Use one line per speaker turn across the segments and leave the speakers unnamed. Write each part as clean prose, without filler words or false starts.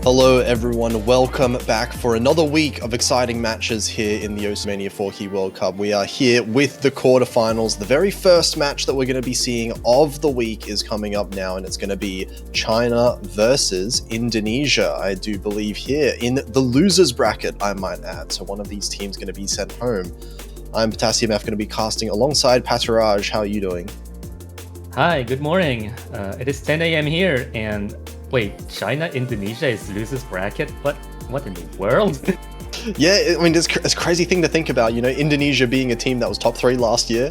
Hello everyone, welcome back for another week of exciting matches here in the Mania 4Key World Cup. We are here with the quarterfinals. The very first match that we're going to be seeing of the week is coming up now, and it's going to be China versus Indonesia, I do believe, here in the losers bracket, I might add. So one of these teams going to be sent home. I'm Potassium F, going to be casting alongside Patiraj. How are you doing?
Hi, good morning. It is 10 a.m. here, and wait, China, Indonesia is losers bracket? What in the world?
Yeah, I mean, it's a crazy thing to think about, you know, Indonesia being a team that was top 3 last year,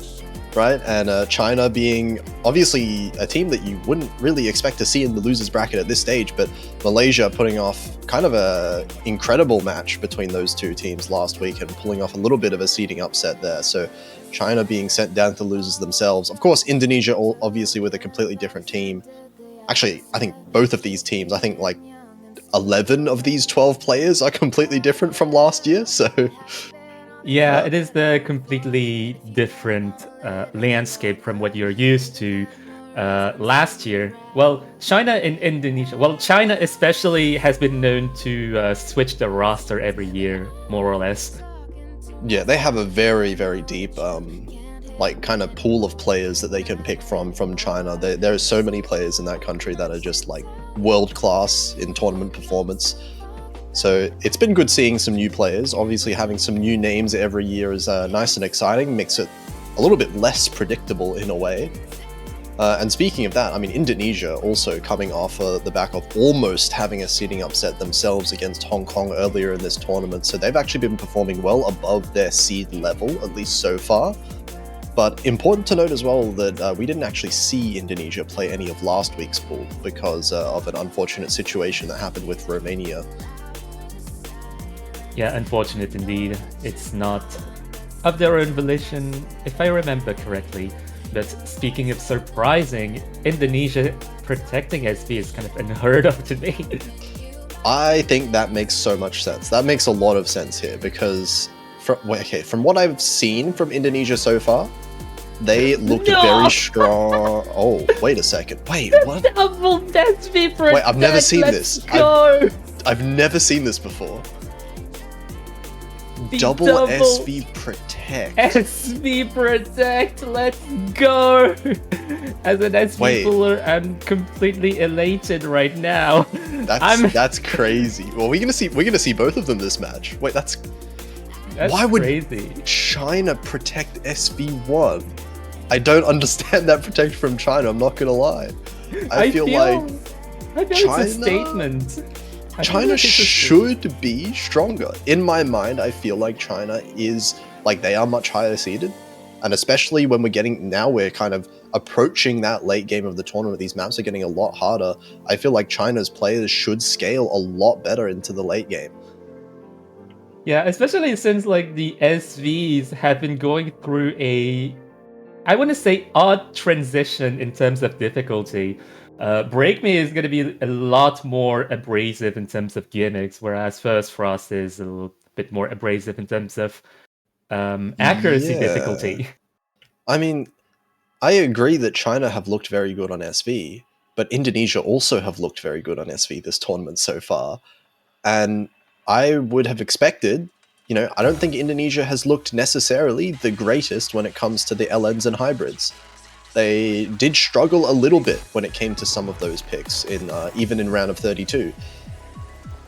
right? And China being obviously a team that you wouldn't really expect to see in the losers bracket at this stage, but Malaysia putting off kind of a incredible match between those two teams last week and pulling off a little bit of a seeding upset there. So China being sent down to losers themselves. Of course, Indonesia obviously with a completely different team. Actually, I think both of these teams, I think like 11 of these 12 players are completely different from last year, so...
Yeah, it is the completely different landscape from what you're used to last year. Well, China and Indonesia, well, China especially has been known to switch the roster every year, more or less.
Yeah, they have a very, very deep like kind of pool of players that they can pick from China. There are so many players in that country that are just like world class in tournament performance. So it's been good seeing some new players. Obviously having some new names every year is nice and exciting, makes it a little bit less predictable in a way. And speaking of that, I mean, Indonesia also coming off the back of almost having a seeding upset themselves against Hong Kong earlier in this tournament. So they've actually been performing well above their seed level, at least so far. But important to note as well that we didn't actually see Indonesia play any of last week's pool because of an unfortunate situation that happened with Romania.
Yeah, unfortunate indeed. It's not of their own volition, if I remember correctly. But speaking of surprising, Indonesia protecting SV is kind of unheard of to me.
I think that makes so much sense. That makes a lot of sense here because, from what I've seen from Indonesia so far, they looked very strong. Oh, wait a second. Wait, what?
Double SV protect.
Wait, I've never seen
Let's
this.
Go.
I've never seen this before. Double SV protect.
SV protect, let's go! As an SV puller, I'm completely elated right now.
That's crazy. Well, we're gonna see both of them this match. Wait, that's why would
crazy.
China protect SV1? I don't understand that protect from China. I'm not gonna lie. I feel like China,
it's a statement.
China should be stronger. In my mind, I feel like China is, like, they are much higher seeded. And especially when we're kind of approaching that late game of the tournament, these maps are getting a lot harder. I feel like China's players should scale a lot better into the late game.
Yeah, especially since, like, the SVs have been going through I want to say odd transition in terms of difficulty. Break Me is going to be a lot more abrasive in terms of gimmicks, whereas First Frost is a little bit more abrasive in terms of accuracy difficulty.
I mean, I agree that China have looked very good on SV, but Indonesia also have looked very good on SV this tournament so far. And I would have expected, you know, I don't think Indonesia has looked necessarily the greatest when it comes to the LNs and hybrids. They did struggle a little bit when it came to some of those picks, even in round of 32.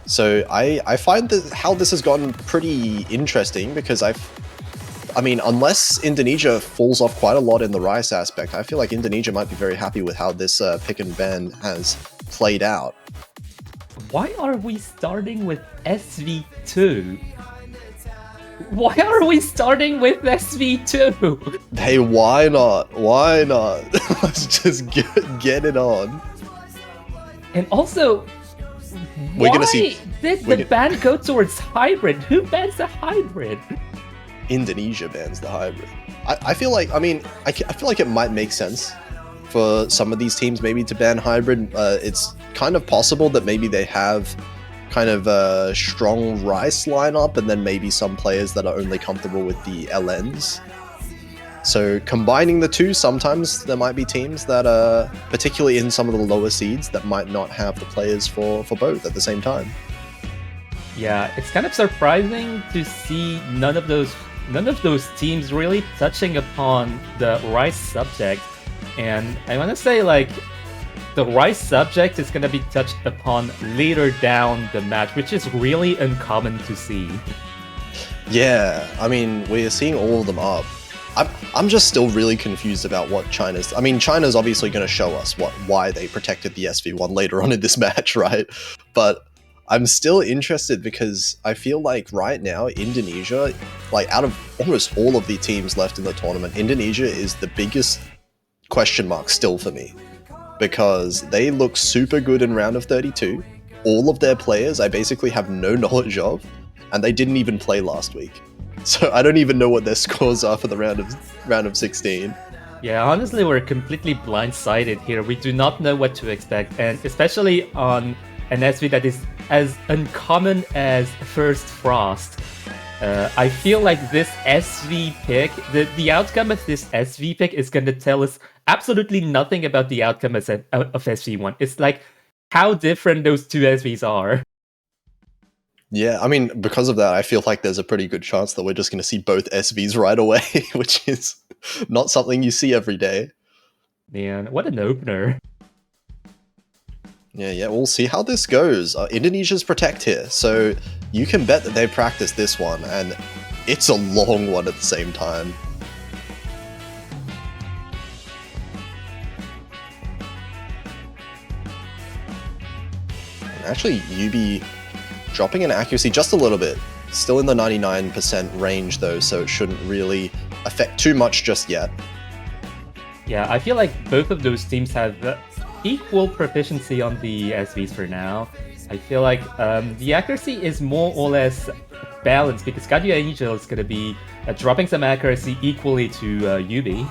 So I find that how this has gotten pretty interesting because I mean, unless Indonesia falls off quite a lot in the Rice aspect, I feel like Indonesia might be very happy with how this pick and ban has played out.
Why are we starting with SV2? Why are we starting with SV2?
Hey, why not? Why not? Let's just get it on.
And also, why did the ban go towards hybrid? Who bans the hybrid?
Indonesia bans the hybrid. I feel like, I mean, I feel like it might make sense for some of these teams maybe to ban hybrid. It's kind of possible that maybe they have kind of a strong Rice lineup and then maybe some players that are only comfortable with the LNs. So combining the two, sometimes there might be teams that are, particularly in some of the lower seeds, that might not have the players for both at the same time.
Yeah, it's kind of surprising to see none of those teams really touching upon the Rice subject. And I want to say, like, the Rice subject is going to be touched upon later down the match, which is really uncommon to see.
Yeah, I mean, we're seeing all of them up. I'm just still really confused about what China's... I mean, China's obviously going to show us why they protected the SV1 later on in this match, right? But I'm still interested because I feel like right now, Indonesia, like out of almost all of the teams left in the tournament, Indonesia is the biggest question mark still for me. Because they look super good in round of 32. All of their players I basically have no knowledge of, and they didn't even play last week. So I don't even know what their scores are for the round of 16.
Yeah, honestly, we're completely blindsided here. We do not know what to expect, and especially on an SV that is as uncommon as First Frost. I feel like this SV pick, the outcome of this SV pick is going to tell us absolutely nothing about the outcome of SV1. It's like how different those two SVs are.
Yeah, I mean, because of that, I feel like there's a pretty good chance that we're just going to see both SVs right away, which is not something you see every day.
Man, what an opener.
Yeah, we'll see how this goes. Indonesia's protect here, so you can bet that they practiced this one, and it's a long one at the same time. Actually, Yubi dropping in accuracy just a little bit. Still in the 99% range though, so it shouldn't really affect too much just yet.
Yeah, I feel like both of those teams have equal proficiency on the SVs for now. I feel like the accuracy is more or less balanced because Ganyu Angel is going to be dropping some accuracy equally to Yubi.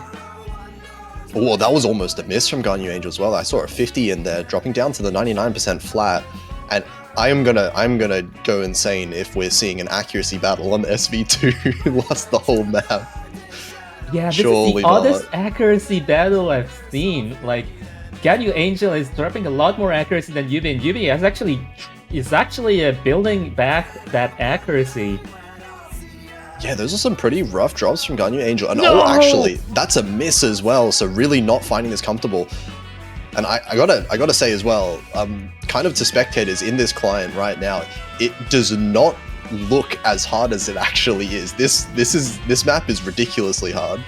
Oh, that was almost a miss from Ganyu Angel as well. I saw a 50 in there, dropping down to the 99% flat. And I'm gonna go insane if we're seeing an accuracy battle on SV2 who lost the whole map.
Yeah, this is the oddest accuracy battle I've seen. Like, Ganyu Angel is dropping a lot more accuracy than Yubi, and Yubi is actually building back that accuracy.
Yeah, those are some pretty rough drops from Ganyu Angel. And oh, actually, that's a miss as well, so really not finding this comfortable. And I gotta say as well, kind of to spectators in this client right now, it does not look as hard as it actually is. This map is ridiculously hard.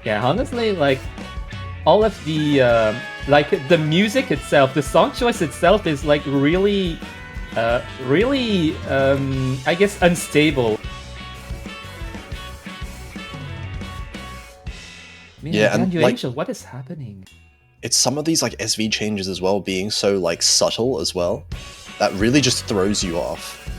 Yeah, honestly, like all of the like the music itself, the song choice itself is like really, I guess unstable. Man,
yeah, and like,
Angel, what is happening?
It's some of these like SV changes as well being so like subtle as well that really just throws you off.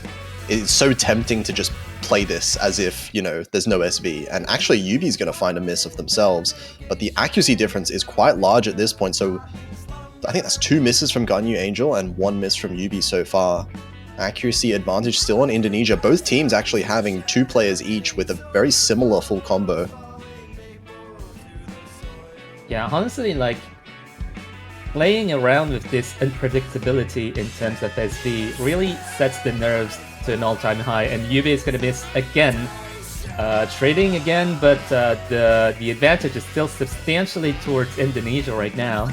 It's so tempting to just play this as if, you know, there's no SV, and actually Yubi's going to find a miss of themselves, but the accuracy difference is quite large at this point, so I think that's 2 misses from Ganyu Angel and 1 miss from Yubi so far. Accuracy advantage still on Indonesia, both teams actually having 2 players each with a very similar full combo.
Yeah, honestly, like, playing around with this unpredictability in terms of SV really sets the nerves to an all-time high, and Yubi is going to miss again, trading again, but the advantage is still substantially towards Indonesia right now.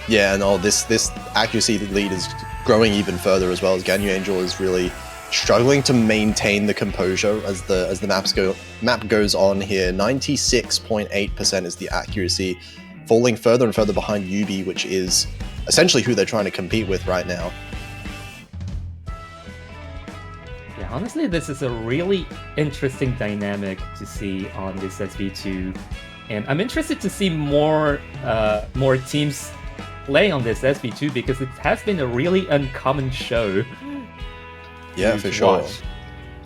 Yeah, and this accuracy lead is growing even further as well, as Ganyu Angel is really struggling to maintain the composure as the map goes on here. 96.8% is the accuracy, falling further and further behind Yubi, which is essentially who they're trying to compete with right now.
Yeah, honestly, this is a really interesting dynamic to see on this SV2, and I'm interested to see more teams play on this SV2 because it has been a really uncommon show.
Yeah, for sure.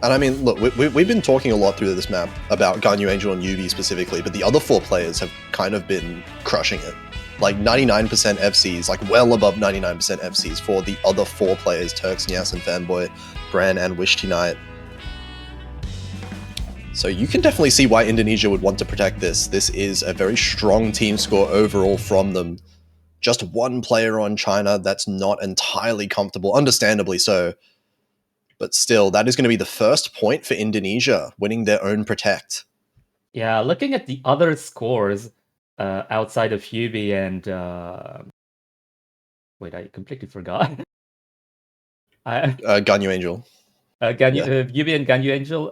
And I mean, look, we've been talking a lot through this map about Ganyu Angel and Yubi specifically, but the other 4 players have kind of been crushing it. Like 99% FCs, like well above 99% FCs for the other 4 players, Turks, Nyas, and Fanboy, Bran, and Wish Tonight. So you can definitely see why Indonesia would want to protect this. This is a very strong team score overall from them. Just one player on China that's not entirely comfortable, understandably so. But still, that is going to be the first point for Indonesia, winning their own protect.
Yeah, looking at the other scores outside of Yubi and wait, I completely forgot.
Ganyu Angel.
Yubi and Ganyu Angel,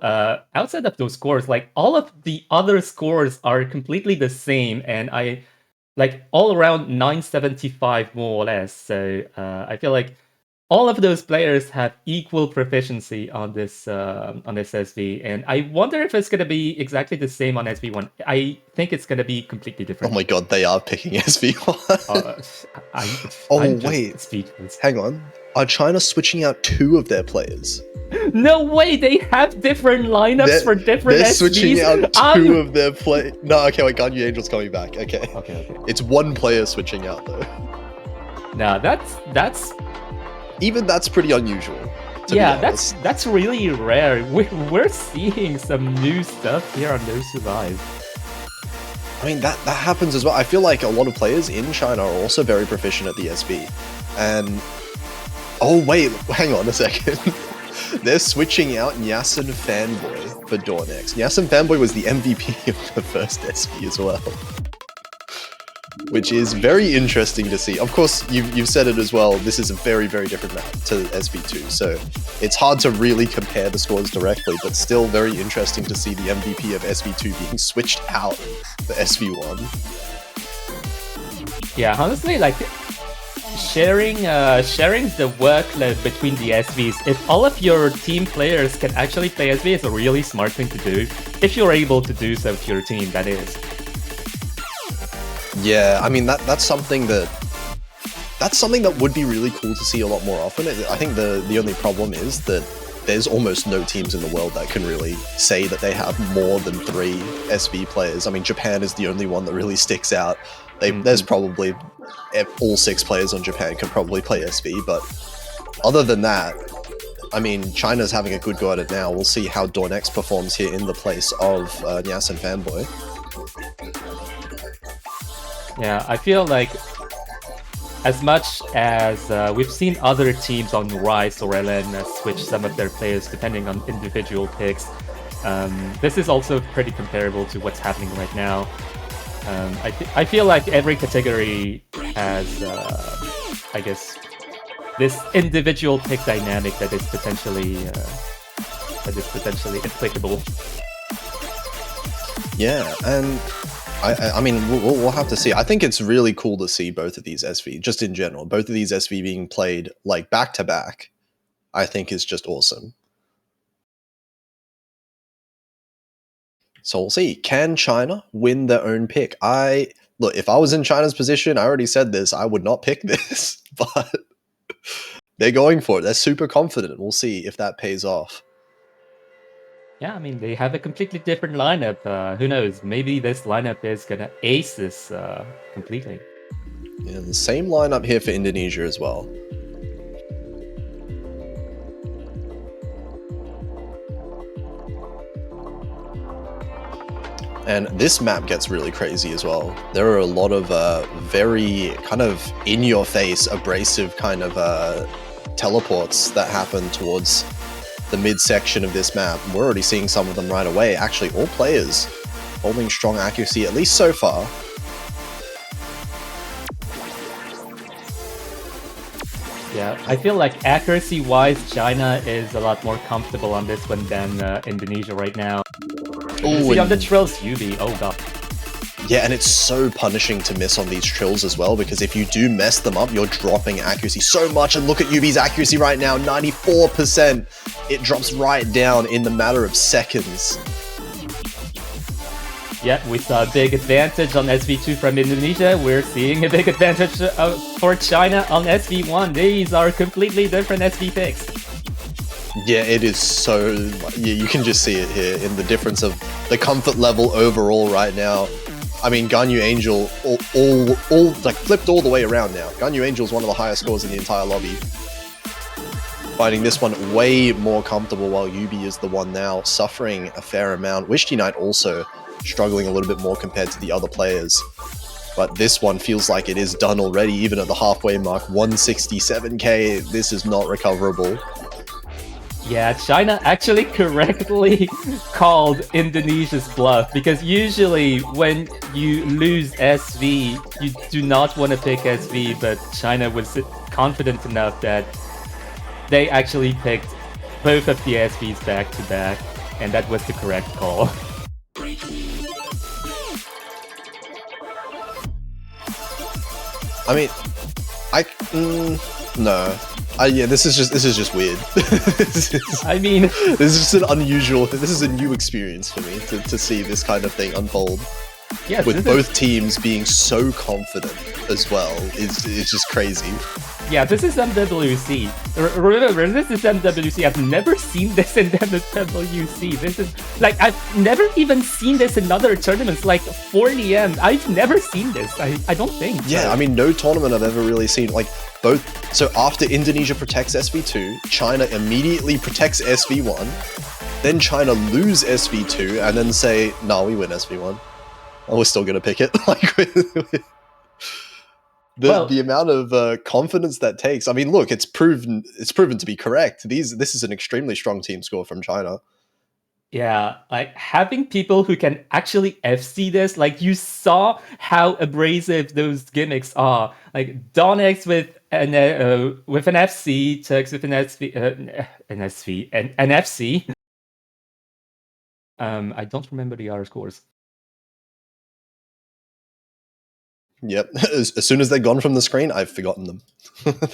outside of those scores, like all of the other scores are completely the same, and I like all around 975 more or less. So I feel like all of those players have equal proficiency on this SV, and I wonder if it's going to be exactly the same on SV1. I think it's going to be completely different.
Oh my god, they are picking SV1.
I'm
wait,
just speechless.
Hang on. Are China switching out 2 of their players?
No way, they have different lineups for different
They're
SVs.
switching out 2 of their play. No, okay, wait, Ganyu Angel's coming back. Okay.
Okay.
It's 1 player switching out though.
Nah, that's
even that's pretty unusual.
Yeah, that's really rare. We're seeing some new stuff here on Those Who Live.
I mean, that happens as well. I feel like a lot of players in China are also very proficient at the SV. And oh wait, hang on a second. They're switching out Nyasen Fanboy for Dornex. Nyasen Fanboy was the MVP of the first SV as well. Which is very interesting to see. Of course, you've said it as well, this is a very, very different map to SV2, so it's hard to really compare the scores directly, but still very interesting to see the MVP of SV2 being switched out for SV1.
Yeah, honestly, like, sharing the workload between the SVs, if all of your team players can actually play SV, is a really smart thing to do, if you're able to do so to your team, that is.
Yeah, I mean that's something that would be really cool to see a lot more often. I think the only problem is that there's almost no teams in the world that can really say that they have more than 3 SV players. I mean, Japan is the only one that really sticks out. There's probably all 6 players on Japan can probably play SV, but other than that, I mean, China's having a good go at it now. We'll see how Dornex performs here in the place of Nyasen Fanboy.
Yeah, I feel like as much as we've seen other teams on Rise or LN switch some of their players depending on individual picks, this is also pretty comparable to what's happening right now. I feel like every category has, I guess, this individual pick dynamic that is potentially applicable.
Yeah, and I mean, we'll have to see. I think it's really cool to see both of these SV, just in general. Both of these SV being played, like, back-to-back, I think is just awesome. So we'll see. Can China win their own pick? Look, if I was in China's position, I already said this, I would not pick this. But they're going for it. They're super confident. We'll see if that pays off.
Yeah, I mean, they have a completely different lineup. Who knows? Maybe this lineup is gonna ace this completely.
Yeah, the same lineup here for Indonesia as well. And this map gets really crazy as well. There are a lot of very kind of in-your-face, abrasive kind of teleports that happen towards the midsection of this map. We're already seeing some of them right away. Actually, all players holding strong accuracy, at least so far.
Yeah, I feel like accuracy-wise, China is a lot more comfortable on this one than Indonesia right now.
Ooh,
see on the trills, Yubi, oh god.
Yeah, and it's so punishing to miss on these trills as well, because if you do mess them up, you're dropping accuracy so much. And look at Yubi's accuracy right now, 94%. It drops right down in the matter of seconds.
Yeah, we saw a big advantage on SV2 from Indonesia. We're seeing a big advantage for China on SV1. These are completely different SV picks.
Yeah, it is so... You can just see it here in the difference of the comfort level overall right now. I mean, Ganyu Angel all like flipped all the way around now. Ganyu Angel is one of the highest scores in the entire lobby. finding this one way more comfortable, while Yubi is the one now suffering a fair amount. Wishty Knight also struggling a little bit more compared to the other players. But this one feels like it is done already, even at the halfway mark. 167k, this is not recoverable.
Yeah, China actually correctly called Indonesia's bluff, because usually when you lose SV, you do not want to pick SV, but China was confident enough that they actually picked both of the SVs back to back, and that was the correct call.
I mean, no. Yeah, this is just weird.
I mean,
this is just an unusual. This is a new experience for me to see this kind of thing unfold.
yes,
With both teams being so confident as well, it's just crazy.
Yeah, this is MWC. Remember, this is MWC. I've never seen this in MWC. This is like, I've never even seen this in other tournaments, like 4DM. I've never seen this. I don't think.
Yeah,
so.
I mean, no tournament I've ever really seen like both. So after Indonesia protects SV2, China immediately protects SV1, then China lose SV2, and then say, "No, we win SV1. Oh, we're still gonna pick it." Like. The amount of confidence that takes. I mean, look, it's proven to be correct. This is an extremely strong team score from China.
Yeah, like having people who can actually FC this, like you saw how abrasive those gimmicks are. Like Donix with an FC, Turks with an FC. I don't remember the R scores.
Yep. As soon as they're gone from the screen, I've forgotten them.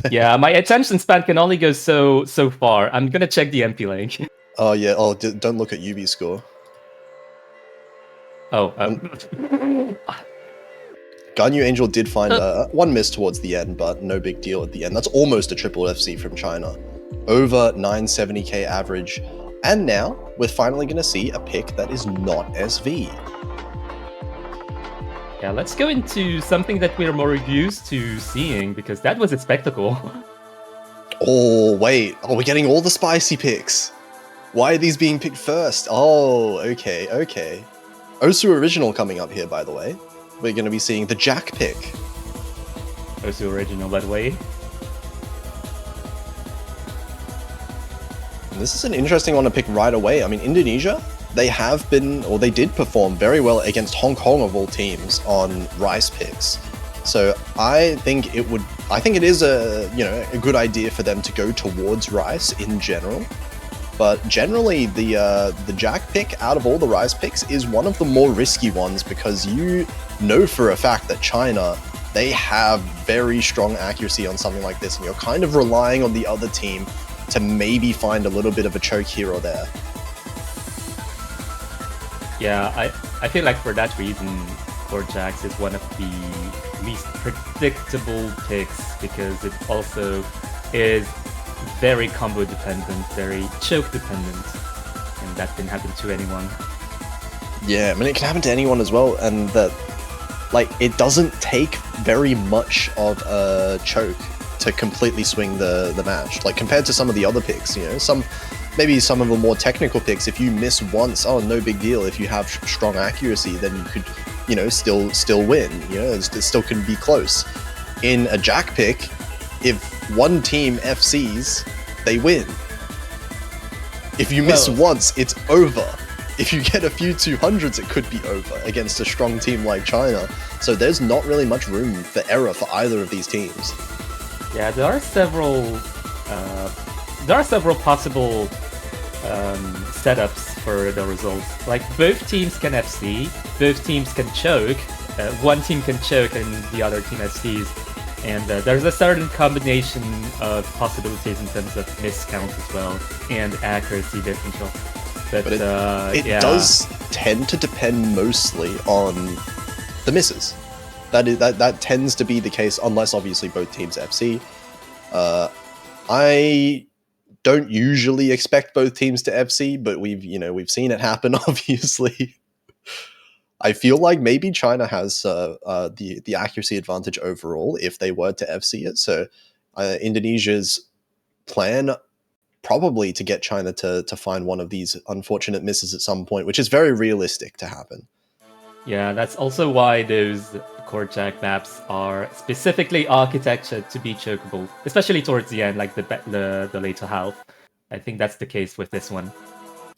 Yeah, my attention span can only go so far. I'm gonna check the MP link.
Oh yeah. Oh, don't look at Yubi's score.
Oh.
Ganyu Angel did find one miss towards the end, but no big deal at the end. That's almost a triple FC from China. Over 970k average. And now we're finally going to see a pick that is not SV.
Yeah, let's go into something that we're more used to seeing, because that was a spectacle.
Oh, wait. Oh, we're getting all the spicy picks. Why are these being picked first? Oh, okay. Osu Original coming up here, by the way. We're going to be seeing the Jack pick.
Osu Original, by the way.
And this is an interesting one to pick right away. I mean, Indonesia, they did perform very well against Hong Kong of all teams on Rice picks. So I think it is a good idea for them to go towards Rice in general. But generally, the Jack pick out of all the Rice picks is one of the more risky ones, because you know for a fact that China, they have very strong accuracy on something like this, and you're kind of relying on the other team to maybe find a little bit of a choke here or there.
Yeah, I feel like for that reason, Lord Jax is one of the least predictable picks, because it also is very combo dependent, very choke dependent, and that can happen to anyone.
Yeah, I mean, it can happen to anyone as well, and that, like, it doesn't take very much of a choke to completely swing the match. Like, compared to some of the other picks, maybe some of the more technical picks, if you miss once, oh, no big deal. If you have strong accuracy, then you could, still win. It still can be close. In a Jack pick, if one team FCs, they win. If you miss once, it's over. If you get a few 200s, it could be over against a strong team like China. So there's not really much room for error for either of these teams.
Yeah, there are several possible setups for the results. Like, both teams can FC, both teams can choke, one team can choke and the other team FCs, and there's a certain combination of possibilities in terms of miscount as well, and accuracy differential. But it
does tend to depend mostly on the misses. That tends to be the case, unless obviously both teams FC. I don't usually expect both teams to FC, but we've seen it happen. Obviously, I feel like maybe China has the accuracy advantage overall if they were to FC it. So Indonesia's plan probably to get China to find one of these unfortunate misses at some point, which is very realistic to happen.
Yeah, that's also why those core jack maps are specifically architectured to be chokeable, especially towards the end, like the later half. I think that's the case with this one.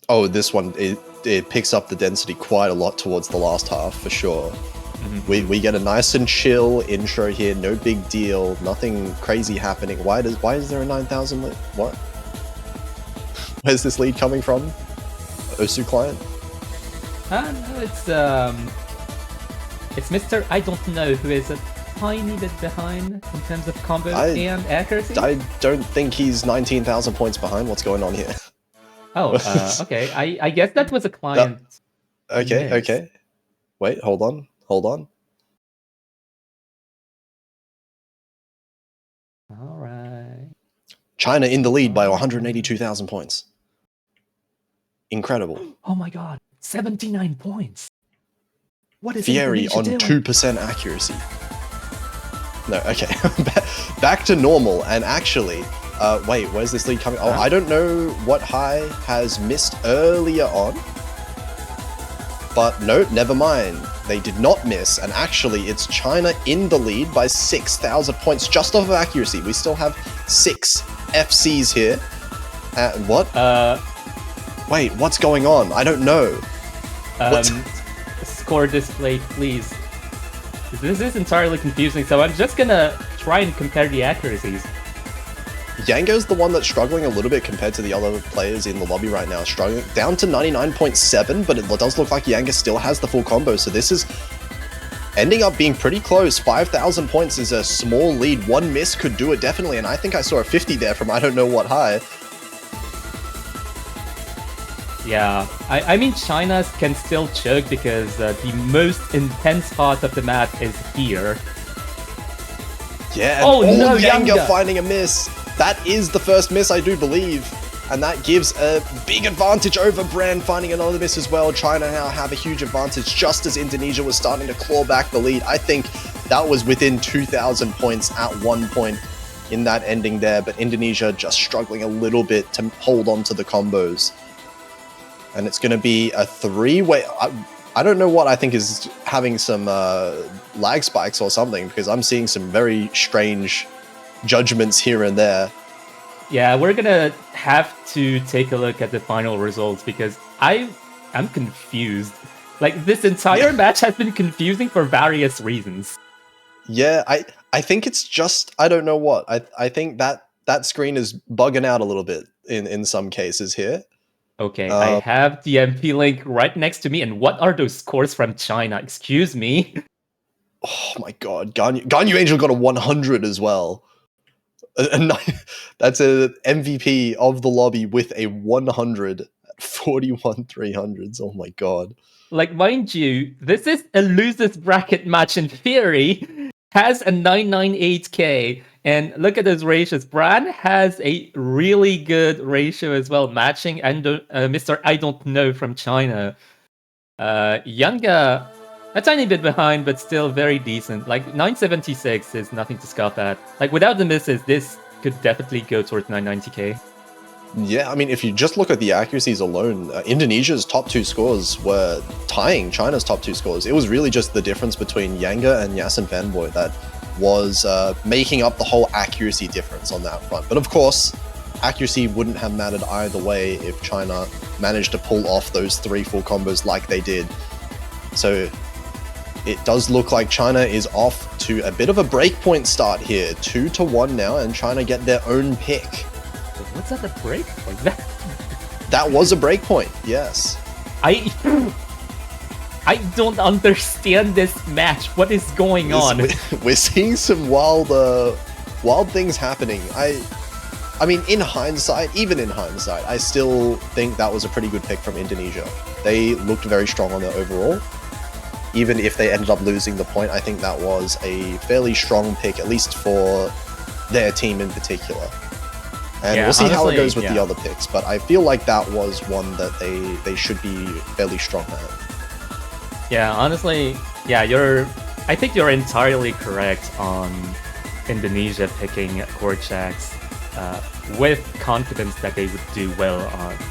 Oh, this one, it picks up the density quite a lot towards the last half, for sure.
Mm-hmm.
We get a nice and chill intro here, no big deal, nothing crazy happening. Why is there a 9,000 lead? What? Where's this lead coming from? Osu client?
No, it's Mr. I don't know, who is a tiny bit behind in terms of combo and accuracy.
I don't think he's 19,000 points behind. What's going on here?
Oh, okay. I guess that was a client.
Okay,
miss.
okay. Wait, hold on.
All right.
China in the lead by 182,000 points. Incredible.
Oh my god, 79 points. What is
Fieri
Indonesia
on
doing?
2% accuracy. No, okay. Back to normal. And actually, wait, where's this lead coming? Oh, I don't know what High has missed earlier on. But no, never mind. They did not miss. And actually, it's China in the lead by 6,000 points just off of accuracy. We still have 6 FCs here. What? Wait, what's going on? I don't know.
Score display, please. This is entirely confusing, so I'm just gonna try and compare the accuracies.
Yango's the one that's struggling a little bit compared to the other players in the lobby right now. Struggling down to 99.7, but it does look like Yanga still has the full combo, so this is ending up being pretty close. 5,000 points is a small lead. One miss could do it definitely, and I think I saw a 50 there from I don't know what High.
Yeah, I mean China can still choke because the most intense part of the map is here.
Yeah, and
oh no,
Yanga finding a miss. That is the first miss, I do believe. And that gives a big advantage over Brand finding another miss as well. China now have a huge advantage just as Indonesia was starting to claw back the lead. I think that was within 2,000 points at one point in that ending there, but Indonesia just struggling a little bit to hold on to the combos. And it's going to be a three-way... I don't know what I think is having some lag spikes or something, because I'm seeing some very strange judgments here and there.
Yeah, we're gonna have to take a look at the final results because I'm confused. Like, this entire match has been confusing for various reasons.
Yeah, I think it's just... I don't know what. I think that screen is bugging out a little bit in some cases here.
Okay, I have the MP link right next to me, and what are those scores from China? Excuse me?
Oh my god, Ganyu Angel got a 100 as well. That's an MVP of the lobby with a 100 at 41 300s. Oh my god.
Like, mind you, this is a losers bracket match in theory. Has a 998k. And look at those ratios. Bran has a really good ratio as well, matching Mr. I don't know from China. Yanga, a tiny bit behind, but still very decent. Like, 976 is nothing to scoff at. Like, without the misses, this could definitely go towards 990k.
Yeah, I mean, if you just look at the accuracies alone, Indonesia's top 2 scores were tying China's top 2 scores. It was really just the difference between Yanga and Yasin Fanboy that was making up the whole accuracy difference on that front. But of course, accuracy wouldn't have mattered either way if China managed to pull off those 3 full combos like they did. So it does look like China is off to a bit of a breakpoint start here. 2-1 now, and China get their own pick.
What's at the break point?
That was a breakpoint, yes.
I don't understand this match. What is going on?
We're seeing some wild things happening. I mean, in hindsight, even in hindsight, I still think that was a pretty good pick from Indonesia. They looked very strong on their overall. Even if they ended up losing the point, I think that was a fairly strong pick, at least for their team in particular. And we'll see how it goes with the other picks, but I feel like that was one that they should be fairly strong at.
Yeah, honestly, yeah, I think you're entirely correct on Indonesia picking Korchaks. with confidence that they would do well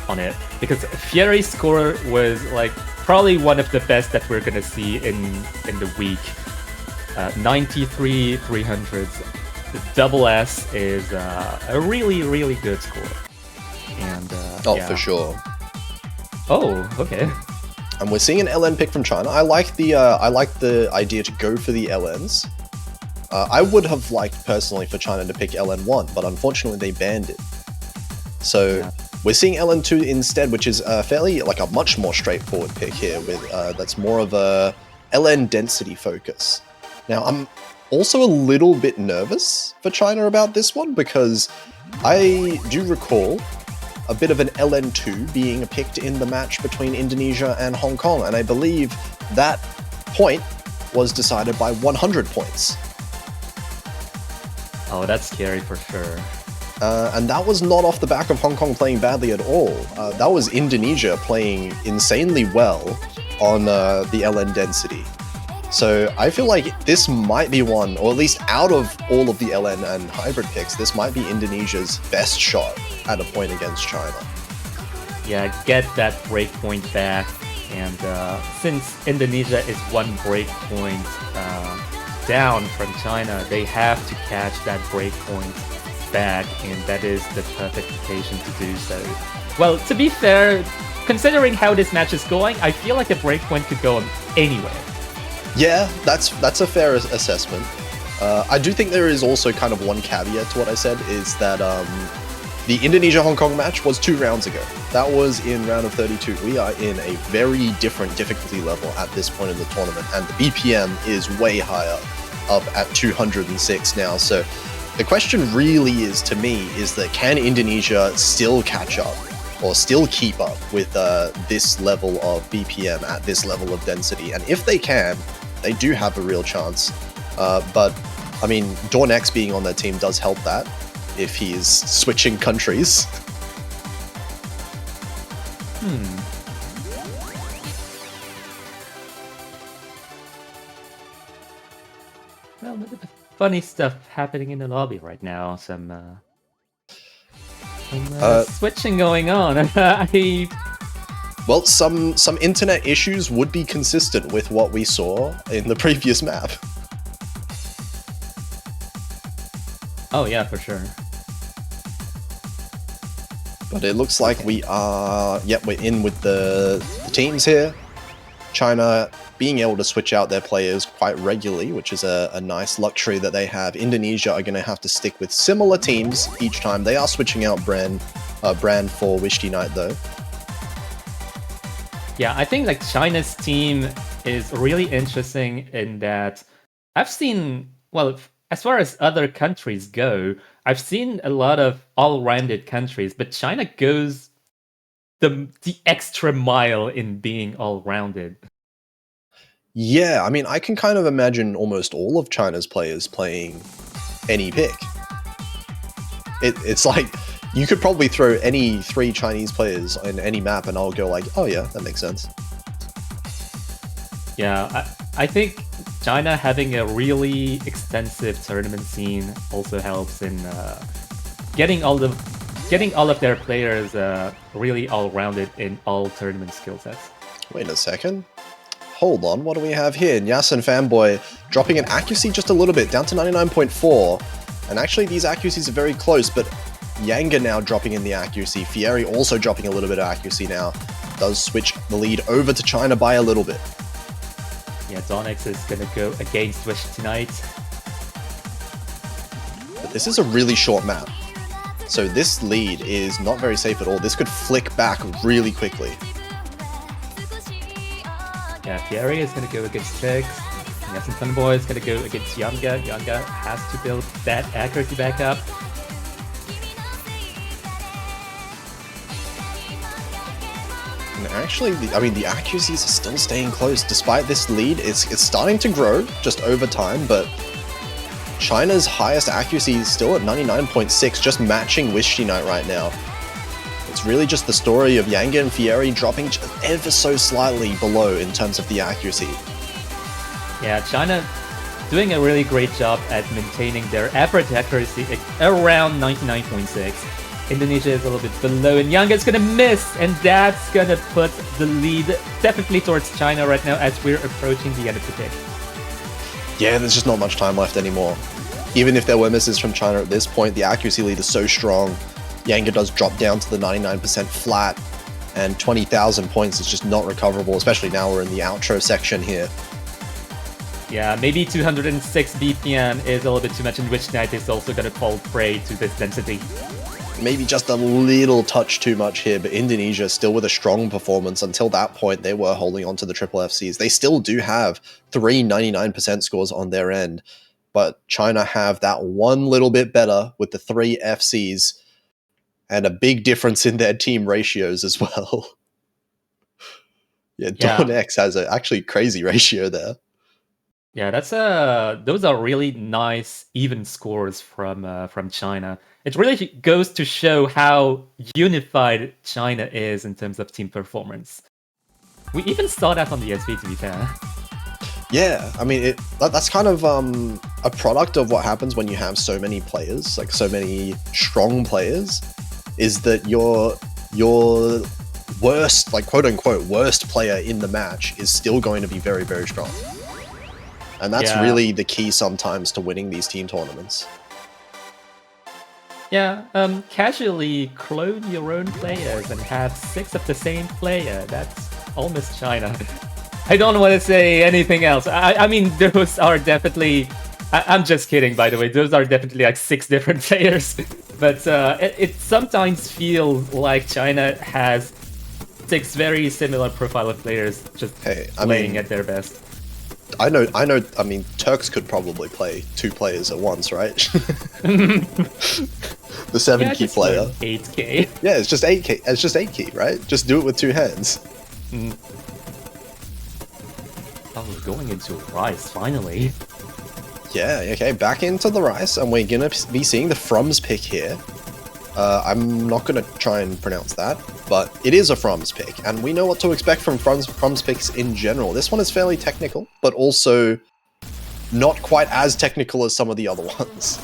on it, because Fieri's score was like probably one of the best that we're gonna see in the week. 93 300s. The double S is a really good score. And yeah.
For sure.
Oh, okay.
And we're seeing an LN pick from China. I like the idea to go for the LNs. I would have liked personally for China to pick LN1, but unfortunately they banned it. So we're seeing LN2 instead, which is fairly like a much more straightforward pick here with that's more of a LN density focus. Now I'm also a little bit nervous for China about this one because I do recall a bit of an LN2 being picked in the match between Indonesia and Hong Kong, and I believe that point was decided by 100 points.
Oh, that's scary for sure.
And that was not off the back of Hong Kong playing badly at all. That was Indonesia playing insanely well on the LN density. So I feel like this might be one, or at least out of all of the LN and hybrid picks, this might be Indonesia's best shot at a point against China.
Yeah, get that breakpoint back, and since Indonesia is one breakpoint down from China, they have to catch that breakpoint back, and that is the perfect occasion to do so. Well, to be fair, considering how this match is going, I feel like the breakpoint could go anywhere.
Yeah, that's a fair assessment. I do think there is also kind of one caveat to what I said, is that the Indonesia-Hong Kong match was 2 rounds ago. That was in round of 32. We are in a very different difficulty level at this point in the tournament, and the BPM is way higher, up at 206 now. So the question really is, to me, is that can Indonesia still catch up or still keep up with this level of BPM at this level of density? And if they can, they do have a real chance. But I mean, Dornex being on their team does help that if he is switching countries.
Well, funny stuff happening in the lobby right now. Some switching going on.
Well, some internet issues would be consistent with what we saw in the previous map.
Oh yeah, for sure.
But it looks like we are, we're in with the teams here. China being able to switch out their players quite regularly, which is a nice luxury that they have. Indonesia are going to have to stick with similar teams each time. They are switching out Brand for Wishty Knight though.
Yeah, I think like China's team is really interesting in that I've seen, well, as far as other countries go, I've seen a lot of all-rounded countries, but China goes the extra mile in being all-rounded.
Yeah, I mean, I can kind of imagine almost all of China's players playing any pick. It's like, you could probably throw any 3 Chinese players in any map and I'll go like, oh yeah, that makes sense.
Yeah, I think China having a really extensive tournament scene also helps in getting all of their players really all-rounded in all tournament skill sets.
Wait a second. Hold on, what do we have here? Nyasan Fanboy dropping an accuracy just a little bit, down to 99.4. And actually these accuracies are very close, but Yanga now dropping in the accuracy. Fieri also dropping a little bit of accuracy now. Does switch the lead over to China by a little bit.
Yeah, Dornex is gonna go against Wish tonight.
But this is a really short map. So this lead is not very safe at all. This could flick back really quickly.
Yeah, Fieri is gonna go against Tix. Yes, and Thunderboy is gonna go against Yanga. Yanga has to build that accuracy back up.
And actually, the accuracies are still staying close. Despite this lead, it's starting to grow just over time, but China's highest accuracy is still at 99.6, just matching Wishty Knight right now. It's really just the story of Yanga and Fieri dropping just ever so slightly below in terms of the accuracy.
Yeah, China doing a really great job at maintaining their average accuracy around 99.6. Indonesia is a little bit below, and Yang is gonna miss, and that's gonna put the lead definitely towards China right now as we're approaching the end of the pick.
Yeah, there's just not much time left anymore. Even if there were misses from China at this point, the accuracy lead is so strong. Yanga does drop down to the 99% flat, and 20,000 points is just not recoverable, especially now we're in the outro section here.
Yeah, maybe 206 BPM is a little bit too much, and Witch Knight is also gonna fall prey to this density.
Maybe just a little touch too much here, but Indonesia still with a strong performance. Until that point, they were holding on to the triple FCs. They still do have 3 99% scores on their end, but China have that one little bit better with the 3 FCs and a big difference in their team ratios as well. Yeah, Dawn X has an actually crazy ratio there.
Yeah, that's those are really nice even scores from China. It really goes to show how unified China is in terms of team performance. We even saw that on the SV, to be fair.
Yeah, I mean, that's kind of a product of what happens when you have so many players, like so many strong players, is that your worst, like quote unquote, worst player in the match is still going to be very, very strong. And that's really the key sometimes to winning these team tournaments.
Yeah, casually clone your own players and have 6 of the same player. That's almost China. I don't want to say anything else. I mean, those are definitely... I'm just kidding, by the way. Those are definitely like 6 different players. But it sometimes feels like China has 6 very similar profile of players just playing at their best.
I know, I mean, Turks could probably play 2 players at once, right? The 7 key player.
8k.
Yeah, it's just 8k. It's just 8 key, right? Just do it with 2 hands.
Oh, we're going into Rice, finally.
Yeah, okay, back into the Rice, and we're gonna be seeing the Frums pick here. I'm not gonna try and pronounce that, but it is a Frums pick, and we know what to expect from Frums picks in general. This one is fairly technical, but also not quite as technical as some of the other ones.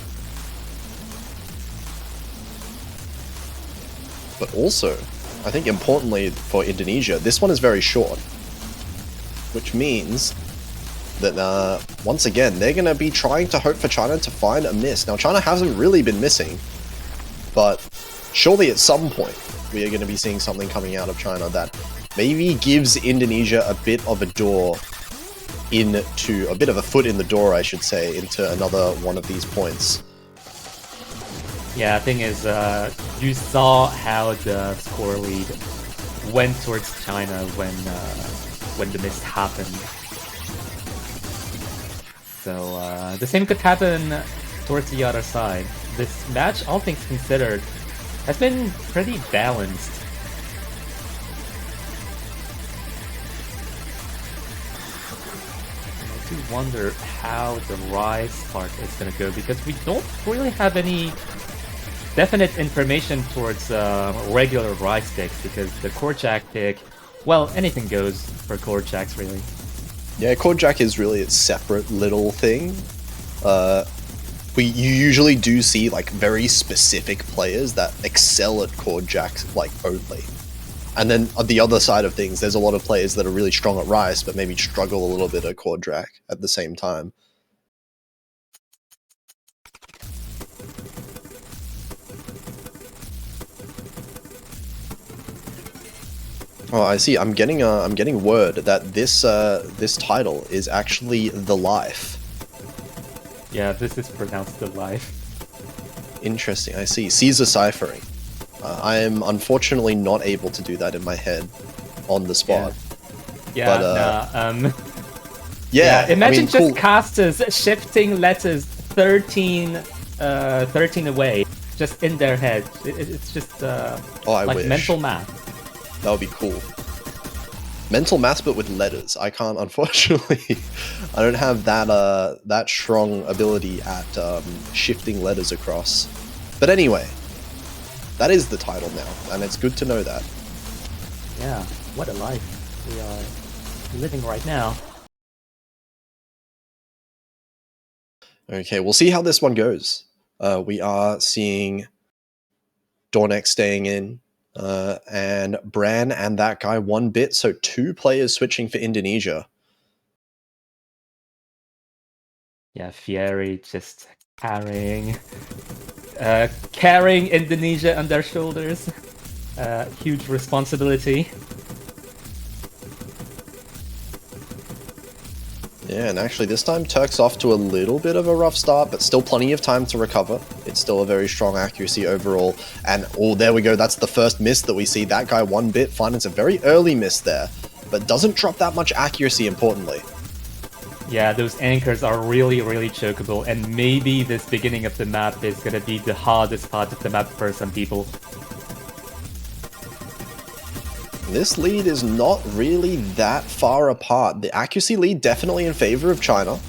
But also, I think importantly for Indonesia, this one is very short, which means that once again, they're going to be trying to hope for China to find a miss. Now, China hasn't really been missing, but surely at some point we are going to be seeing something coming out of China that maybe gives Indonesia a bit of a door into, a bit of a foot in the door, I should say, into another one of these points.
Yeah, the thing is, you saw how the score lead went towards China when the miss happened. So the same could happen towards the other side. This match, all things considered, has been pretty balanced. And I do wonder how the Rise part is going to go, because we don't really have any definite information towards regular Rise picks, because the Core Jack pick, well, anything goes for Core Jacks, really.
Yeah, Core Jack is really its separate little thing. You usually do see like very specific players that excel at Core Jack like only. And then on the other side of things, there's a lot of players that are really strong at Rice, but maybe struggle a little bit at Core Jack at the same time. Oh, I see. I'm getting word that this title is actually The Life.
Yeah, this is pronounced The Life.
Interesting. I see. Caesar ciphering. I am unfortunately not able to do that in my head on the spot.
Yeah.
Yeah.
Imagine just casters shifting letters 13 away, just in their head. It's just like
wish.
Mental math.
That would be cool. Mental math, but with letters. I can't, unfortunately. I don't have that strong ability at shifting letters across. But anyway, that is the title now, and it's good to know that.
Yeah, what a life we are living right now.
Okay, we'll see how this one goes. We are seeing Dornex staying in, and Bran and that guy 1-bit, so 2 players switching for Indonesia.
Yeah, Fieri just carrying Indonesia on their shoulders. Huge responsibility.
Yeah, and actually this time Turk's off to a little bit of a rough start, but still plenty of time to recover. It's still a very strong accuracy overall. And oh, there we go. That's the first miss that we see. That guy 1-bit finds a very early miss there, but doesn't drop that much accuracy, importantly.
Yeah, those anchors are really, really chokeable, and maybe this beginning of the map is gonna be the hardest part of the map for some people.
This lead is not really that far apart. The accuracy lead definitely in favor of China,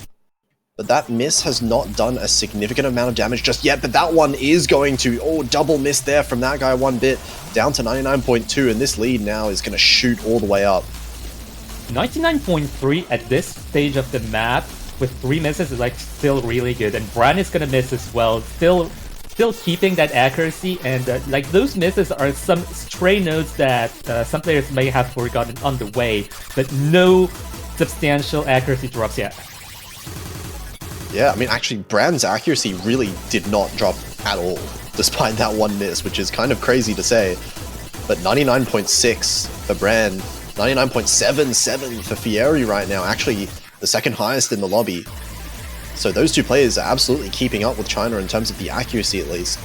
but that miss has not done a significant amount of damage just yet, but that one is going to, oh, double miss there from that guy 1-bit, down to 99.2, and this lead now is going to shoot all the way up.
99.3 at this stage of the map with 3 misses is like still really good, and Bran is gonna miss as well, still keeping that accuracy, and like those misses are some stray notes that some players may have forgotten on the way, but no substantial accuracy drops yet.
Yeah, I mean, actually, Bran's accuracy really did not drop at all, despite that 1 miss, which is kind of crazy to say. But 99.6 for Bran, 99.77 for Fieri right now, actually the second highest in the lobby. So those 2 players are absolutely keeping up with China in terms of the accuracy, at least.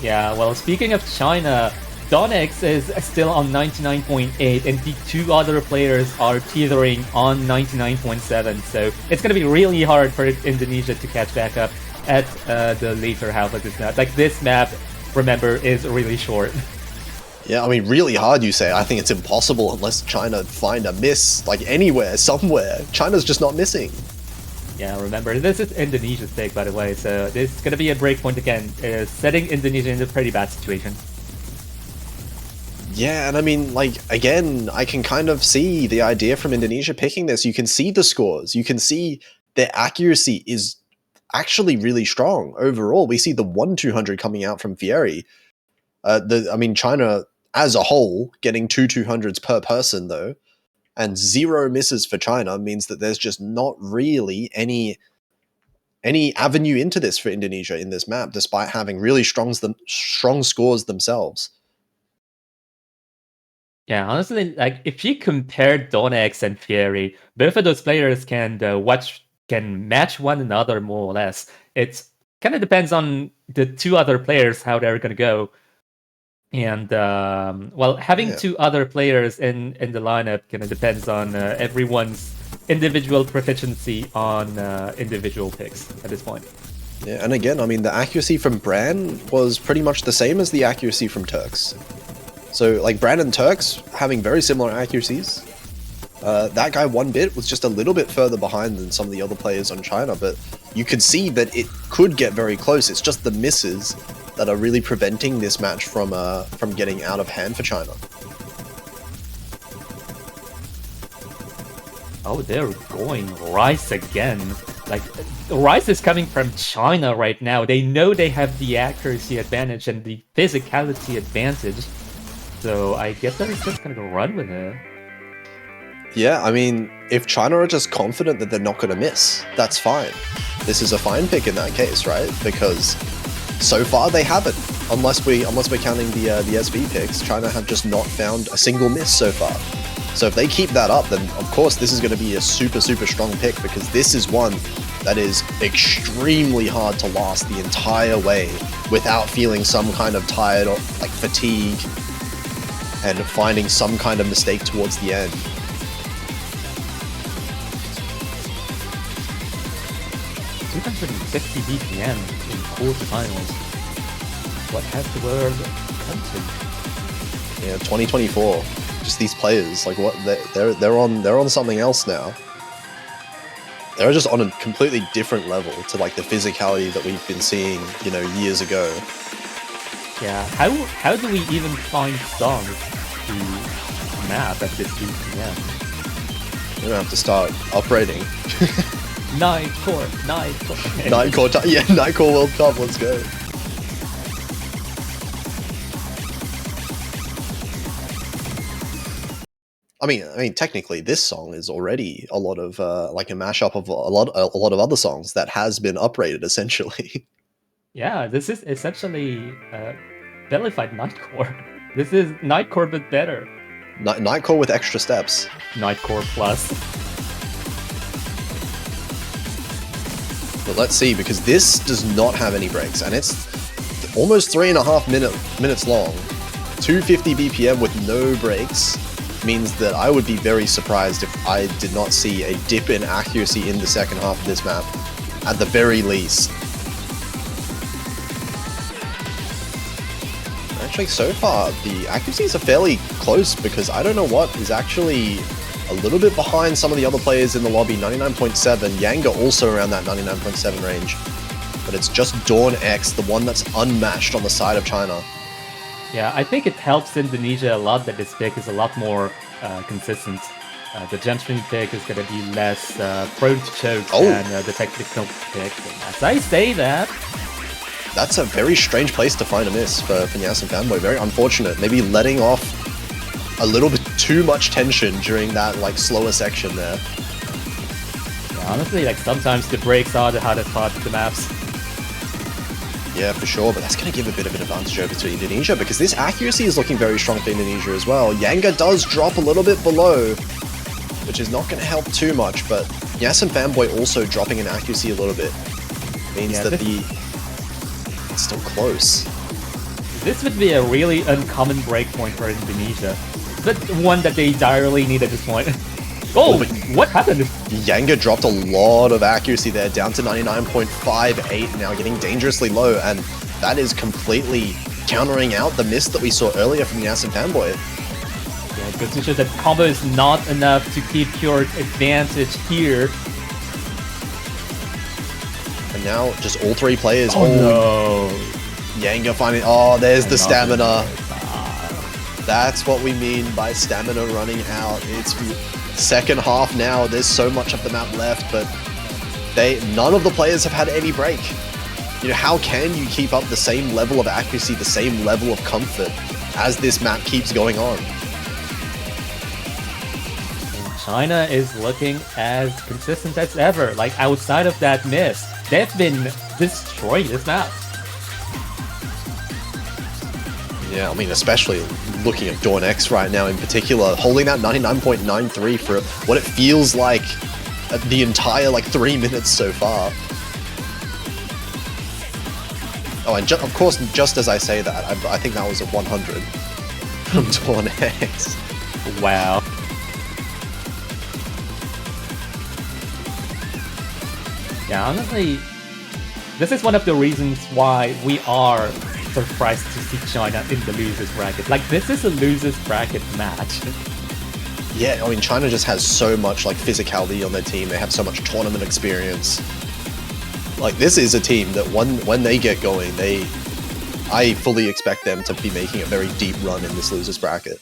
Yeah, well, speaking of China, Donex is still on 99.8, and the 2 other players are teetering on 99.7, so it's going to be really hard for Indonesia to catch back up at the later half of this map. Like, this map, remember, is really short.
Yeah, I mean, really hard, you say. I think it's impossible unless China find a miss, like anywhere, somewhere. China's just not missing.
Yeah, remember, this is Indonesia's take, by the way, so this is going to be a breakpoint again, setting Indonesia in a pretty bad situation.
Yeah, and I mean, like, again, I can kind of see the idea from Indonesia picking this. You can see the scores. You can see their accuracy is actually really strong overall. We see the 1-200 coming out from Fieri. I mean, China as a whole getting 2-200s per person, though, and 0 misses for China means that there's just not really any avenue into this for Indonesia in this map, despite having really strong scores themselves.
Yeah, honestly, like if you compare Donex and Fieri, both of those players can match one another more or less. It's kind of depends on the 2 other players how they're gonna go. And well, having 2 other players in the lineup kind of depends on everyone's individual proficiency on individual picks at this point.
Yeah, and again, I mean, the accuracy from Bran was pretty much the same as the accuracy from Turks. So, like, Bran and Turks having very similar accuracies. That guy 1-bit was just a little bit further behind than some of the other players on China, but you could see that it could get very close. It's just the misses that are really preventing this match from getting out of hand for China.
Oh, they're going Rice again. Like, Rice is coming from China right now. They know they have the accuracy advantage and the physicality advantage. So I guess they're just gonna go run with it.
Yeah, I mean, if China are just confident that they're not going to miss, that's fine. This is a fine pick in that case, right? Because so far they haven't. Unless we're counting the SV picks, China have just not found a single miss so far. So if they keep that up, then of course this is going to be a super, super strong pick, because this is one that is extremely hard to last the entire way without feeling some kind of tired or like fatigue and finding some kind of mistake towards the end.
$250 BPM in quarterfinals. What has the world come to?
Yeah, 2024. Just these players, like what they're on something else now. They're just on a completely different level to like the physicality that we've been seeing, you know, years ago.
Yeah, how do we even find songs to map at this BPM?
We're gonna have to start operating.
Night Court, Night Court.
Yeah, Night Core World Cup, let's go. I mean, technically, this song is already a lot of like a mashup of a lot of other songs that has been uprated essentially.
Yeah, this is essentially Bellified Nightcore. This is Nightcore but better.
Nightcore with extra steps.
Nightcore plus.
But let's see, because this does not have any breaks, and it's almost 3.5 minutes long. 250 BPM with no breaks means that I would be very surprised if I did not see a dip in accuracy in the second half of this map, at the very least. Actually, so far, the accuracies are fairly close, because I don't know what is actually a little bit behind some of the other players in the lobby. 99.7, Yanga also around that 99.7 range. But it's just Dawn X, the one that's unmatched on the side of China.
Yeah, I think it helps Indonesia a lot that this pick is a lot more consistent. The Gentry pick is going to be less prone to choke than the technical pick. And as I say that...
That's a very strange place to find a miss for Nyas and Fanboy. Very unfortunate. Maybe letting off a little bit too much tension during that like slower section there.
Yeah, honestly, like sometimes the breaks are the hardest part of the maps.
Yeah, for sure, but that's going to give a bit of an advantage over to Indonesia, because this accuracy is looking very strong for Indonesia as well. Yanga does drop a little bit below, which is not going to help too much, but Nyas and Fanboy also dropping in accuracy a little bit means that it's still close.
This would be a really uncommon breakpoint for Indonesia, but one that they direly need at this point. Oh, but what happened?
Yanga dropped a lot of accuracy there, down to 99.58, now getting dangerously low, and that is completely countering out the miss that we saw earlier from Nyas and Fanboy.
Yeah, it goes to show that combo is not enough to keep your advantage here.
And now just all three players.
Oh no!
Yanga finding. Oh, there's the stamina. That's what we mean by stamina running out. It's second half now. There's so much of the map left, but none of the players have had any break. You know, how can you keep up the same level of accuracy, the same level of comfort as this map keeps going on?
China is looking as consistent as ever. Like, outside of that miss, they've been destroying this map.
Yeah, I mean, especially looking at Dawn X right now in particular, holding that 99.93 for what it feels like the entire, 3 minutes so far. Oh, and of course, just as I say that, I think that was a 100 from Dawn X.
Wow. Yeah, honestly, this is one of the reasons why we are surprised to see China in the losers bracket. Like, this is a losers bracket match.
Yeah, I mean, China just has so much physicality on their team. They have so much tournament experience. This is a team that when they get going, I fully expect them to be making a very deep run in this losers bracket.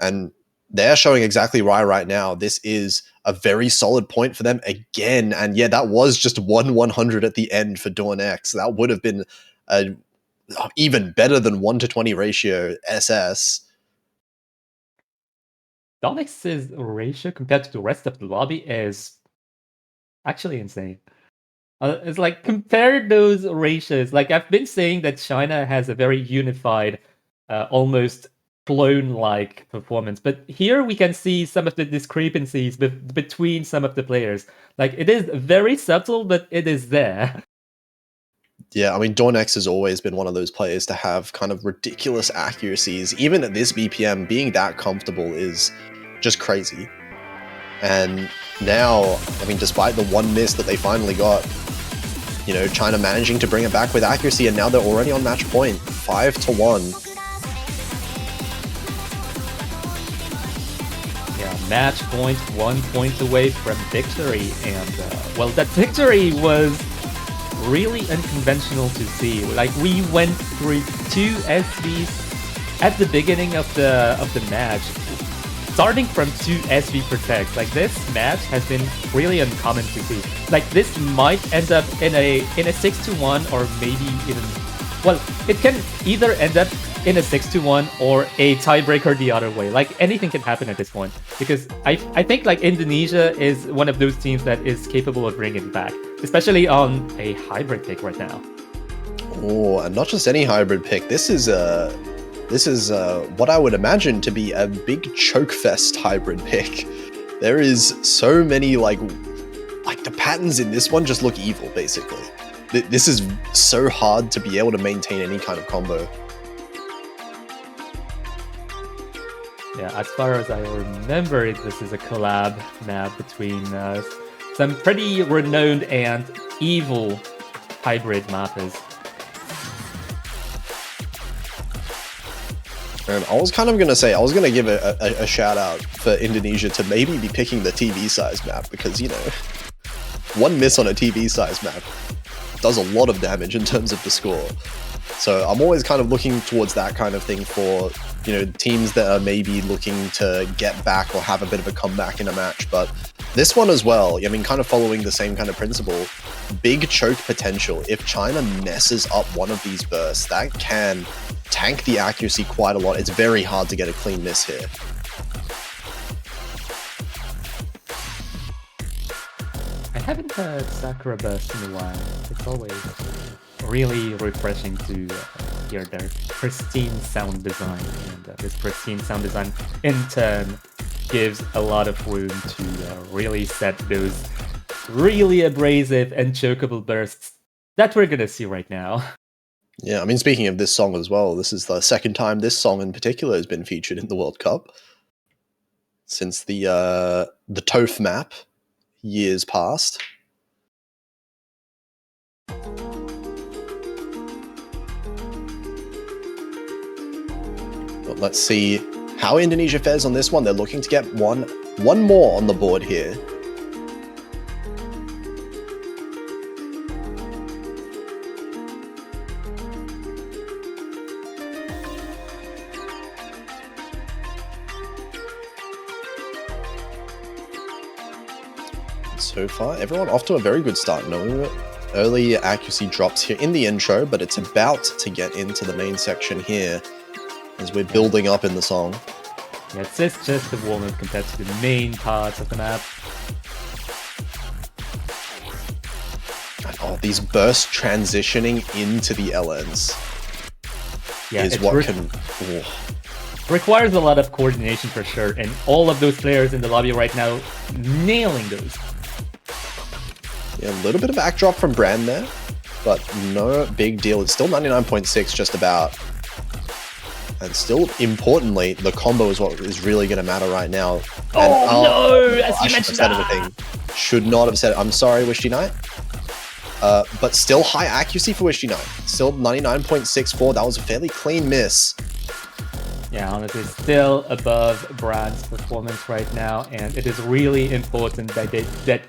And they're showing exactly why right now. This is a very solid point for them again. And yeah, that was just 1/100 at the end for Dawn X. That would have been a even better than 1-20 ratio SS.
Dawn X's ratio compared to the rest of the lobby is actually insane. It's like, compare those ratios. Like, I've been saying that China has a very unified, almost clone-like performance, but here we can see some of the discrepancies between some of the players. Like, it is very subtle, but it is there.
Yeah, I mean, Dawn X has always been one of those players to have kind of ridiculous accuracies. Even at this BPM, being that comfortable is just crazy. And now, I mean, despite the one miss that they finally got, you know, China managing to bring it back with accuracy, and now they're already on match point, 5-1.
Yeah, match point, 1 point away from victory, and well, that victory was really unconventional to see. Like, we went through 2 SVs at the beginning of the match. starting from 2 SV protects, like this match has been really uncommon to see. Like this might end up in a 6-1 or maybe even, well, it can either end up in a 6-1 or a tiebreaker the other way. Like anything can happen at this point, because I think like Indonesia is one of those teams that is capable of bringing it back, especially on a hybrid pick right now.
Oh, and not just any hybrid pick. This is what I would imagine to be a big chokefest hybrid pick. There is so many like the patterns in this one just look evil, basically. This is so hard to be able to maintain any kind of combo.
Yeah, as far as I remember, this is a collab map between some pretty renowned and evil hybrid mappers.
And I was kind of going to say, I was going to give a shout out for Indonesia to maybe be picking the TV size map, because, you know, one miss on a TV size map does a lot of damage in terms of the score. So I'm always kind of looking towards that kind of thing for, you know, teams that are maybe looking to get back or have a bit of a comeback in a match. But this one as well, I mean, kind of following the same kind of principle, big choke potential. If China messes up one of these bursts, that can tank the accuracy quite a lot. It's very hard to get a clean miss here.
I haven't heard Sakura burst in a while. It's always really refreshing to hear their pristine sound design, and this pristine sound design in turn gives a lot of room to really set those really abrasive and chokeable bursts that we're gonna see right now.
Yeah, I mean, speaking of this song as well, this is the second time this song in particular has been featured in the World Cup since the TOEF map years past. But let's see how Indonesia fares on this one. They're looking to get one more on the board here. So far, everyone off to a very good start. No early accuracy drops here in the intro, but it's about to get into the main section here as we're building up in the song.
Yeah, it's just the warm-up compared to the main parts of the map.
And, oh, these bursts transitioning into the LNs is what can...
requires a lot of coordination for sure, and all of those players in the lobby right now nailing those.
Yeah, a little bit of backdrop from Brand there, but no big deal. It's still 99.6 just about. And still, importantly, the combo is what is really going to matter right now.
No! As you mentioned
said anything. Should not have said it. I'm sorry, Wishy Knight. But still high accuracy for Wishy Knight. Still 99.64. That was a fairly clean miss.
Yeah, honestly, still above Brand's performance right now, and it is really important that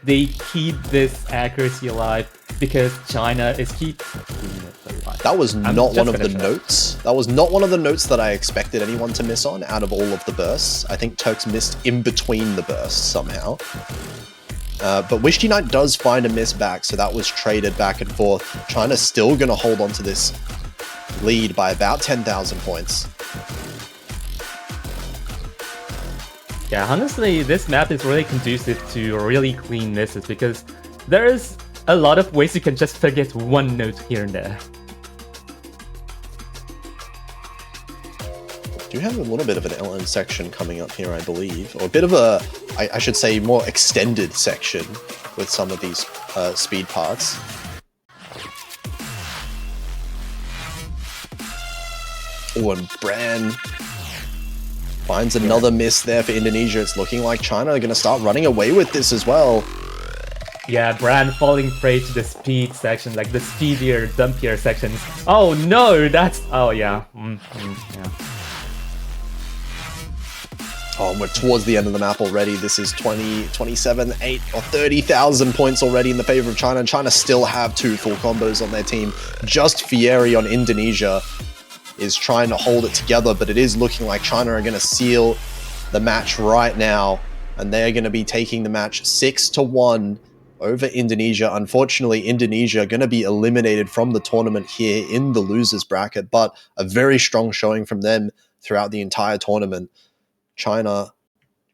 they keep this accuracy alive, because China is keeping it alive.
That was not one of the notes. That was not one of the notes that I expected anyone to miss on out of all of the bursts. I think Turks missed in between the bursts somehow. But Wishy Knight does find a miss back, so that was traded back and forth. China's still going to hold on to this lead by about 10,000 points.
Yeah, honestly, this map is really conducive to really clean misses, because there is a lot of ways you can just forget one note here and there.
Do have a little bit of an LN section coming up here, I believe, or a bit of a, I should say, more extended section with some of these speed parts. Oh, and Bran finds another miss there for Indonesia. It's looking like China are going to start running away with this as well.
Yeah, Bran falling prey to the speed section, like the speedier, dumpier sections. Oh no, that's... Oh yeah. Yeah.
Oh, we're towards the end of the map already. This is 20, 27, 8, or 30,000 points already in the favor of China. And China still have 2 full combos on their team. Just Fieri on Indonesia is trying to hold it together, but it is looking like China are going to seal the match right now, and they're going to be taking the match 6-1 over Indonesia. Unfortunately, Indonesia are going to be eliminated from the tournament here in the losers bracket, but a very strong showing from them throughout the entire tournament. China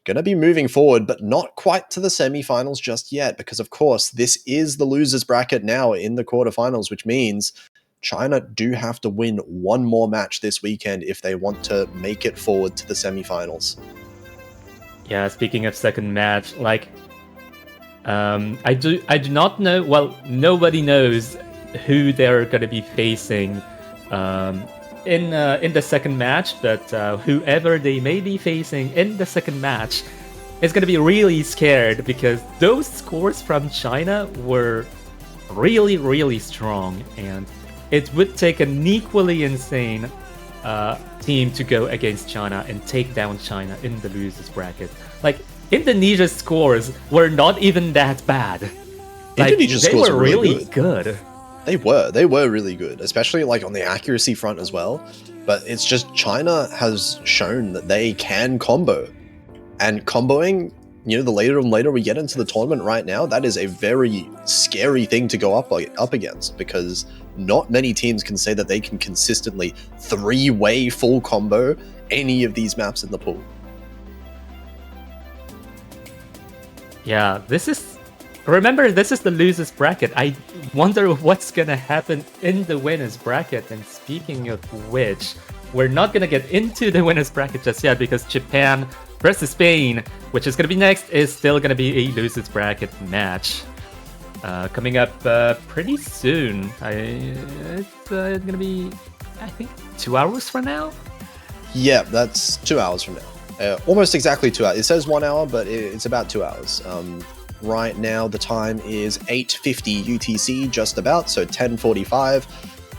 going to be moving forward, but not quite to the semifinals just yet, because of course this is the losers bracket now in the quarterfinals, which means China do have to win one more match this weekend if they want to make it forward to the semifinals.
Yeah, speaking of second match, like I do not know. Well, nobody knows who they're gonna be facing in the second match, but whoever they may be facing in the second match is gonna be really scared, because those scores from China were really, really strong, and it would take an equally insane team to go against China and take down China in the losers bracket. Like, Indonesia's scores were not even that bad. Like,
Indonesia's
they
scores
were
were really
really good.
They were really good, especially like on the accuracy front as well. But it's just China has shown that they can combo, and comboing, you know, the later and later we get into the tournament right now, that is a very scary thing to go up against, because not many teams can say that they can consistently three-way full combo any of these maps in the pool.
Yeah, remember, this is the losers bracket. I wonder what's gonna happen in the winners bracket. And speaking of which, we're not gonna get into the winners bracket just yet, because Japan versus Spain, which is gonna be next, is still gonna be a losers bracket match. Coming up pretty soon. It's gonna be, I think, 2 hours from now?
Yeah, that's 2 hours from now. Almost exactly 2 hours. It says 1 hour, but it's about 2 hours. Right now, the time is 8:50 UTC, just about, so 10:45.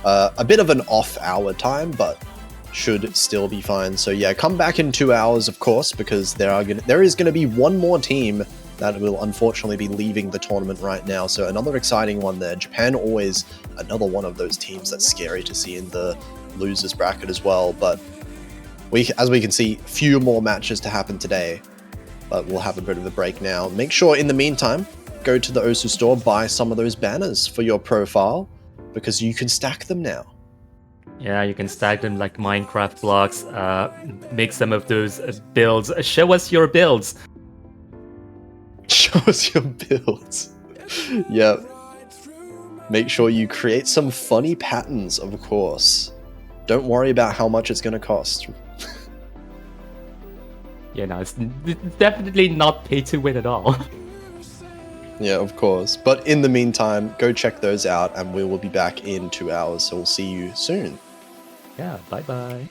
A bit of an off-hour time, but should still be fine. So yeah, come back in 2 hours, of course, because there is going to be one more team that will unfortunately be leaving the tournament right now. So another exciting one there. Japan, always another one of those teams that's scary to see in the losers bracket as well. But as we can see, few more matches to happen today, but we'll have a bit of a break now. Make sure in the meantime, go to the Osu store, buy some of those banners for your profile, because you can stack them now.
Yeah, you can stack them like Minecraft blocks, make some of those builds. Show us your builds.
Show us your builds. Yeah. Make sure you create some funny patterns, of course. Don't worry about how much it's going to cost.
Yeah, no, it's definitely not pay to win at all.
Yeah, of course. But in the meantime, go check those out, and we will be back in 2 hours. So we'll see you soon.
Yeah, bye-bye.